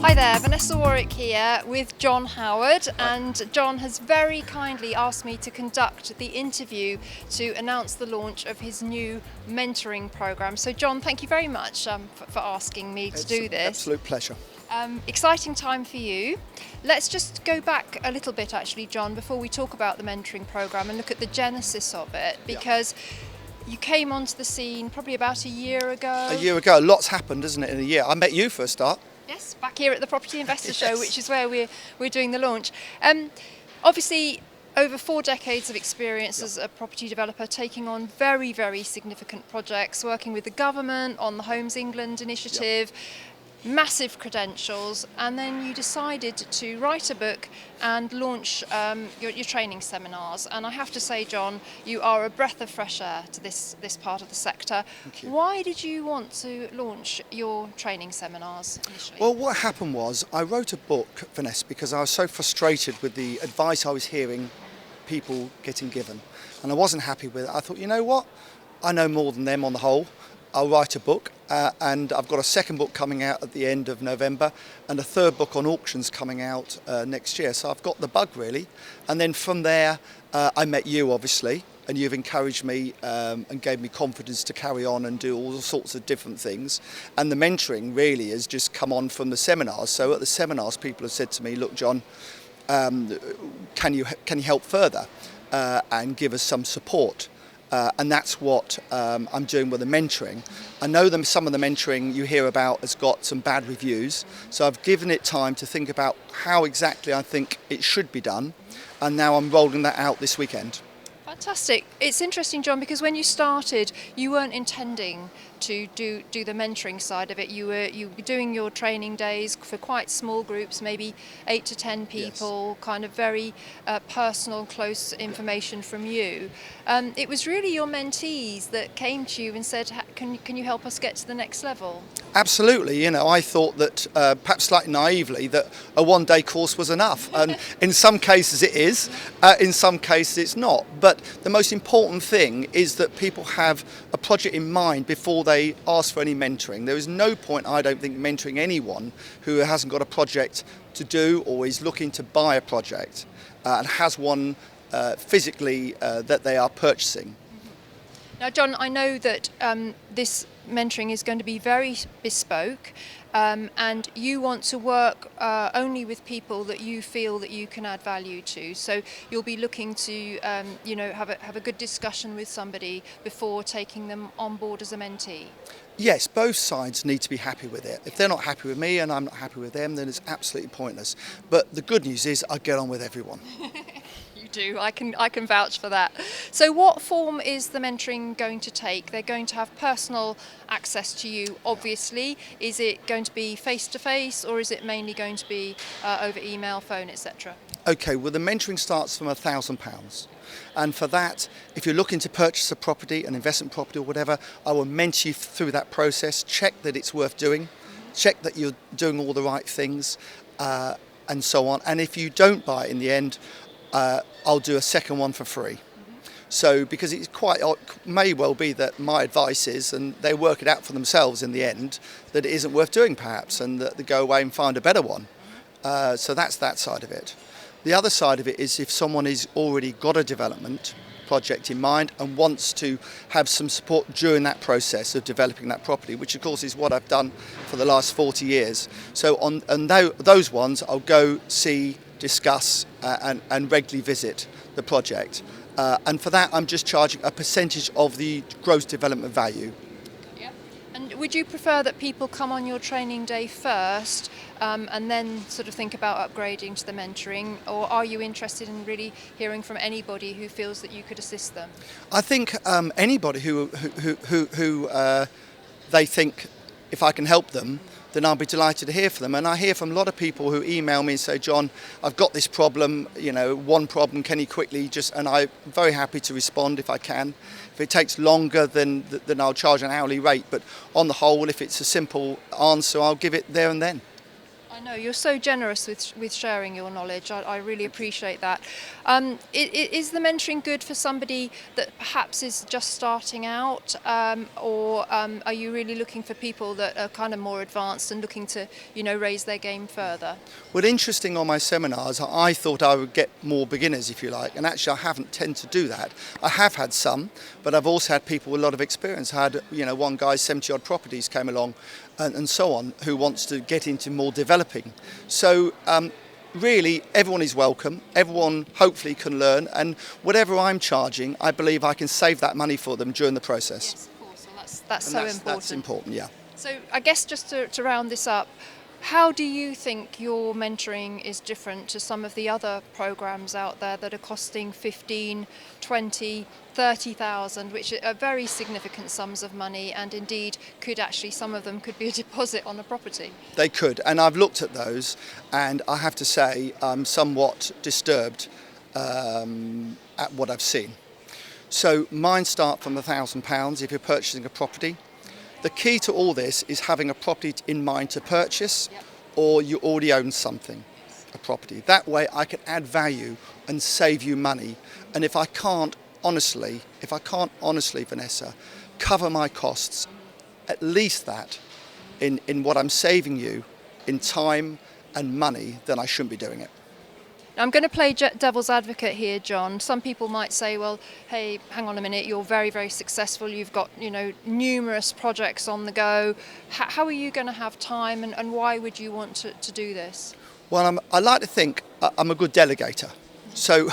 Hi there, Vanessa Warwick here with John Howard, and John has very kindly asked me to conduct the interview to announce the launch of his new mentoring program. So John, thank you very much for asking me to do this. Absolute pleasure. Exciting time for you. Let's just go back a little bit actually, John, before we talk about the mentoring program and look at the genesis of it, because you came onto the scene probably about a year ago. A year ago, lots happened, isn't it, in a year? I met you for a start. Yes, back here at the Property Investor Show, Yes. which is where we're doing the launch. Obviously, over 4 decades of experience as a property developer, taking on very, very significant projects, working with the government on the Homes England initiative, massive credentials, and then you decided to write a book and launch your training seminars. And I have to say, John, you are a breath of fresh air to this part of the sector. Thank you. Why did you want to launch your training seminars initially? Well, what happened was I wrote a book, Vanessa, because I was so frustrated with the advice I was hearing people getting given. And I wasn't happy with it. I thought, you know what? I know more than them on the whole. I'll write a book, and I've got a second book coming out at the end of November and a third book on auctions coming out next year. So I've got the bug really. And then from there, I met you obviously, and you've encouraged me and gave me confidence to carry on and do all sorts of different things. And the mentoring really has just come on from the seminars. So at the seminars, people have said to me, look, John, can you help further and give us some support? And that's what I'm doing with the mentoring. I know some of the mentoring you hear about has got some bad reviews, so I've given it time to think about how exactly I think it should be done, and now I'm rolling that out this weekend. Fantastic. It's interesting, John, because when you started, you weren't intending to do the mentoring side of it. You were doing your training days for quite small groups, maybe 8 to 10 people, kind of very personal, close information from you. It was really your mentees that came to you and said, can you help us get to the next level? Absolutely. You know, I thought that perhaps slightly naively that a one-day course was enough, and in some cases it is, in some cases it's not. But the most important thing is that people have a project in mind before they ask for any mentoring. There is no point, I don't think, mentoring anyone who hasn't got a project to do or is looking to buy a project and has one physically that they are purchasing. Now, John, I know that this mentoring is going to be very bespoke, and you want to work only with people that you feel that you can add value to. So you'll be looking to, have a good discussion with somebody before taking them on board as a mentee. Yes, both sides need to be happy with it. If they're not happy with me and I'm not happy with them, then it's absolutely pointless. But the good news is I get on with everyone. Do. I can vouch for that. So what form is the mentoring going to take? They're going to have personal access to you, obviously. Is it going to be face-to-face, or is it mainly going to be over email, phone, etc.? Okay, well the mentoring starts from £1,000. And for that, if you're looking to purchase a property, an investment property or whatever, I will mentor you through that process, check that it's worth doing, check that you're doing all the right things, and so on. And if you don't buy it in the end, I'll do a second one for free. So because it may well be that my advice is, and they work it out for themselves in the end, that it isn't worth doing perhaps, and that they go away and find a better one. So that's that side of it. The other side of it is if someone has already got a development project in mind and wants to have some support during that process of developing that property, which of course is what I've done for the last 40 years. So on those ones I'll go see, discuss and regularly visit the project. And for that I'm just charging a percentage of the gross development value. Yeah. And would you prefer that people come on your training day first and then sort of think about upgrading to the mentoring, or are you interested in really hearing from anybody who feels that you could assist them? I think anybody who they think if I can help them, then I'll be delighted to hear from them. And I hear from a lot of people who email me and say, John, I've got this problem, one problem, can you quickly and I'm very happy to respond if I can. If it takes longer, then I'll charge an hourly rate. But on the whole, if it's a simple answer, I'll give it there and then. I I know you're so generous with sharing your knowledge. I really appreciate that. Is the mentoring good for somebody that perhaps is just starting out, or are you really looking for people that are kind of more advanced and looking to, raise their game further? Well, interesting on my seminars, I thought I would get more beginners, if you like, and actually I haven't tend to do that. I have had some, but I've also had people with a lot of experience. I had, one guy, 70 odd properties came along and so on, who wants to get into more developing. So really, everyone is welcome. Everyone hopefully can learn, and whatever I'm charging, I believe I can save that money for them during the process. Yes, of course. Well, that's And so important. That's important, yeah. So I guess just to round this up, how do you think your mentoring is different to some of the other programs out there that are costing 15, 20, 30,000, which are very significant sums of money, and indeed some of them could be a deposit on a property? They could, and I've looked at those, and I have to say I'm somewhat disturbed at what I've seen. So mine start from £1,000 if you're purchasing a property. The key to all this is having a property in mind to purchase, Yep. or you already own something, a property. That way I can add value and save you money. And if I can't honestly, Vanessa, cover my costs, at least that in what I'm saving you in time and money, then I shouldn't be doing it. I'm going to play devil's advocate here, John. Some people might say, well, hey, hang on a minute, you're very, very successful. You've got, numerous projects on the go. How are you going to have time, and why would you want to do this? Well, I like to think I'm a good delegator. So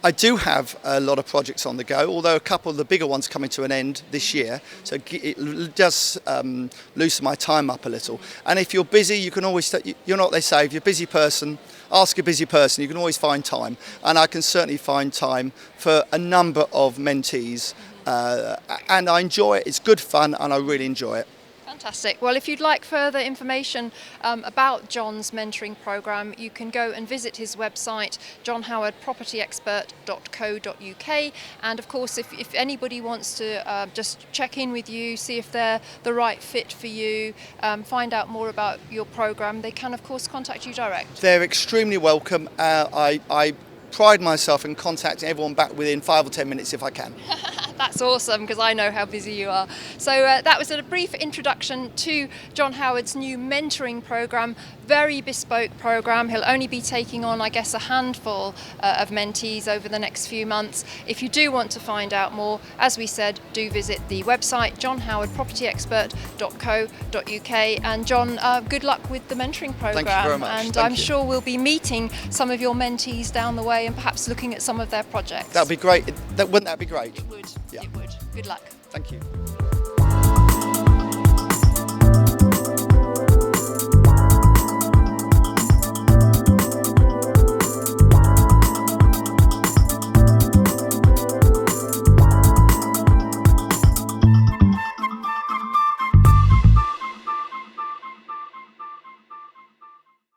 I do have a lot of projects on the go, although a couple of the bigger ones coming to an end this year. So it does loosen my time up a little. And if you're busy, you can always, you're not, they say, if you're a busy person, ask a busy person, you can always find time. And I can certainly find time for a number of mentees. And I enjoy it, it's good fun, and I really enjoy it. Fantastic. Well, if you'd like further information about John's mentoring program, you can go and visit his website, johnhowardpropertyexpert.co.uk. And of course, if anybody wants to just check in with you, see if they're the right fit for you, find out more about your program, they can of course contact you direct. They're extremely welcome. I pride myself in contacting everyone back within 5 or 10 minutes if I can. That's awesome, because I know how busy you are. So that was a brief introduction to John Howard's new mentoring program, very bespoke program. He'll only be taking on, I guess, a handful of mentees over the next few months. If you do want to find out more, as we said, do visit the website, johnhowardpropertyexpert.co.uk. And John, good luck with the mentoring program. Thank you very much. And Thank I'm you. sure we'll be meeting some of your mentees down the way and perhaps looking at some of their projects. That'd be great. Wouldn't that be great? It would. Yeah. It would. Good luck. Thank you.